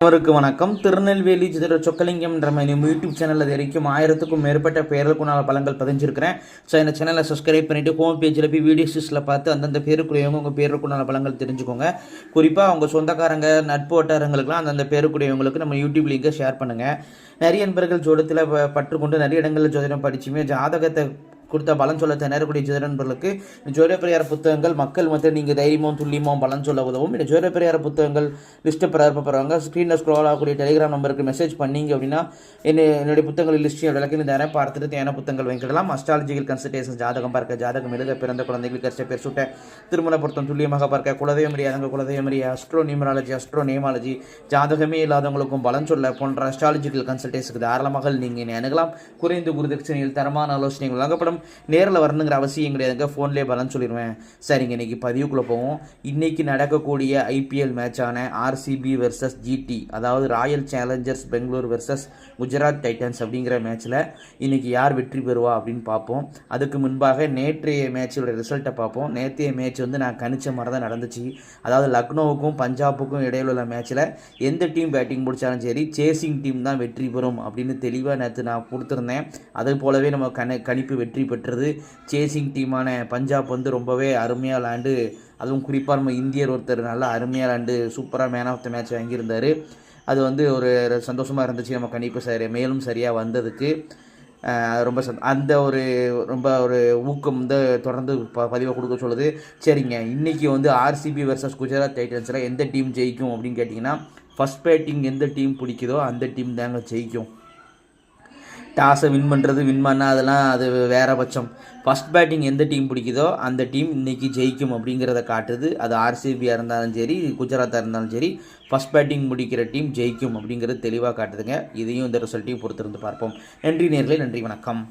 அவருக்கு வணக்கம். திருநெல்வேலி ஜோதிட சொக்கலிங்கம் என்ற யூடியூப் சேனல் அது வரைக்கும் 1000க்கும் மேற்பட்ட பேருக்குனால பலங்கள் பதிஞ்சிருக்கிறேன். ஸோ இந்த சேனலை சப்ஸ்கிரைப் பண்ணிவிட்டு ஹோம் பேஜில் போய் வீடியோஸில் பார்த்து அந்தந்த பேருக்குரியவங்க உங்கள் பேருக்குனால பலங்கள் தெரிஞ்சுக்கோங்க. குறிப்பாக அவங்க சொந்தக்காரங்க நட்பு வட்டாரங்களுக்குலாம் அந்தந்த பேருக்குரியவங்களுக்கு நம்ம யூடியூப் லிங்கை ஷேர் பண்ணுங்கள். நிறைய நண்பர்கள் ஜோடத்தில் பற்றுக்கொண்டு நிறைய இடங்களில் ஜோதிடம் படிச்சுமே ஜாதகத்தை கொடுத்த பலன் சொல்ல திணறக்கூடிய ஜோதிடர்களுக்கு ஜோதிட பரிகார புத்தகங்கள் மக்கள் மத்தியில் நீங்கள் தைரியமும் துல்லியமும் பலன் சொல்ல உதவும். இந்த ஜோதிட பரிகார புத்தகங்கள் லிஸ்ட்டு பரப்பப்படுறாங்க. ஸ்க்ரீனில் ஸ்க்ரோல் ஆகக்கூடிய டெலிகிராம் நம்பருக்கு மெசேஜ் பண்ணிங்க அப்படின்னா என்னுடைய புத்தகங்கள் லிஸ்ட்டு விளக்கி நேரம் பார்த்துட்டு தேவையான புத்தகங்கள் வாங்கிக்கலாம். அஸ்ட்ராலஜிக்கல் கன்சல்டேஷன், ஜாதகம் பார்க்க, ஜாதகம் எழுத, பிறந்த குழந்தைகள் கரிச பேர் சுட்ட, திருமண பொருத்தம் துல்லியமாக பார்க்க, குலதெய்வம் அறியாதவங்க குலதெய்வம் அறிய, அஸ்ட்ரோ நியூமராலஜி, அஸ்ட்ரோ நேமாலஜி, ஜாதகமே இல்லாதவங்களுக்கும் பலன் சொல்ல போன்ற அஸ்ட்ராலஜிக்கல் கன்சல்டேஷனுக்கு தாராளமாக நீங்கள் அணுகலாம். குறைந்த குருதட்சணையில் தரமான ஆலோசனைகள் வழங்கப்படும். நேரில் வரணுங்கிற அவசியம் கிடையாதுங்க, ஃபோன்லேயே பலன் சொல்லிடுவேன். சரிங்க, இன்றைக்கி பதிவுக்குள்ளே போவோம். இன்றைக்கி நடக்கக்கூடிய ஐபிஎல் மேட்சான ஆர்சிபி வெர்சஸ் ஜிடி, அதாவது Royal Challengers Bangalore versus Gujarat Titans அப்படிங்கிற மேட்ச்சில் இன்றைக்கி யார் வெற்றி பெறுவா அப்படின்னு பார்ப்போம். அதுக்கு முன்பாக நேற்றைய மேட்சோட ரிசல்ட்டை பார்ப்போம். நேற்றைய மேட்ச் நான் கணிச்ச மாதிரி தான் நடந்துச்சு. அதாவது லக்னோவுக்கும் பஞ்சாபுக்கும் இடையில உள்ள மேட்ச்சில் எந்த டீம் பேட்டிங் முடித்தாலும் சரி சேசிங் டீம் தான் வெற்றி பெறும் அப்படின்னு தெளிவாக நேற்று நான் கொடுத்துருந்தேன். அது போலவே நம்ம கணிப்பு வெற்றி பெற்றது. சேசிங் டீமான பஞ்சாப் ரொம்பவே அருமையாக விளாண்டு, அதுவும் குறிப்பாக நம்ம இந்தியர் ஒருத்தர் நல்லா அருமையாக விளாண்டு சூப்பராக மேன் ஆஃப் த மேட்ச் வாங்கியிருந்தார். அது ஒரு சந்தோஷமாக இருந்துச்சு. நம்ம கணிப்பு மேலும் சரியாக வந்ததுக்கு ரொம்ப அந்த ரொம்ப ஊக்கம் தொடர்ந்து பதிவை கொடுக்க சொல்லுது. சரிங்க, இன்றைக்கி ஆர்சிபி வெர்சஸ் குஜராத் டைட்டன்ஸில் எந்த டீம் ஜெயிக்கும் அப்படின்னு கேட்டிங்கன்னா, ஃபஸ்ட் பேட்டிங் எந்த டீம் பிடிக்குதோ அந்த டீம் தாங்க ஜெயிக்கும். டாஸை வின் பண்ணால் அதெல்லாம் அது வேறு பட்சம். ஃபஸ்ட் பேட்டிங் எந்த டீம் பிடிக்குதோ அந்த டீம் இன்றைக்கி ஜெயிக்கும் அப்படிங்கிறத காட்டுது. அது ஆர்சிபியாக இருந்தாலும் சரி, குஜராத்தாக இருந்தாலும் சரி, ஃபஸ்ட் பேட்டிங் முடிக்கிற டீம் ஜெயிக்கும் அப்படிங்கிறது தெளிவாக காட்டுதுங்க. இதையும் இந்த ரிசல்ட்டையும் பொறுத்திருந்து பார்ப்போம். நன்றி நேயர்களே, நன்றி, வணக்கம்.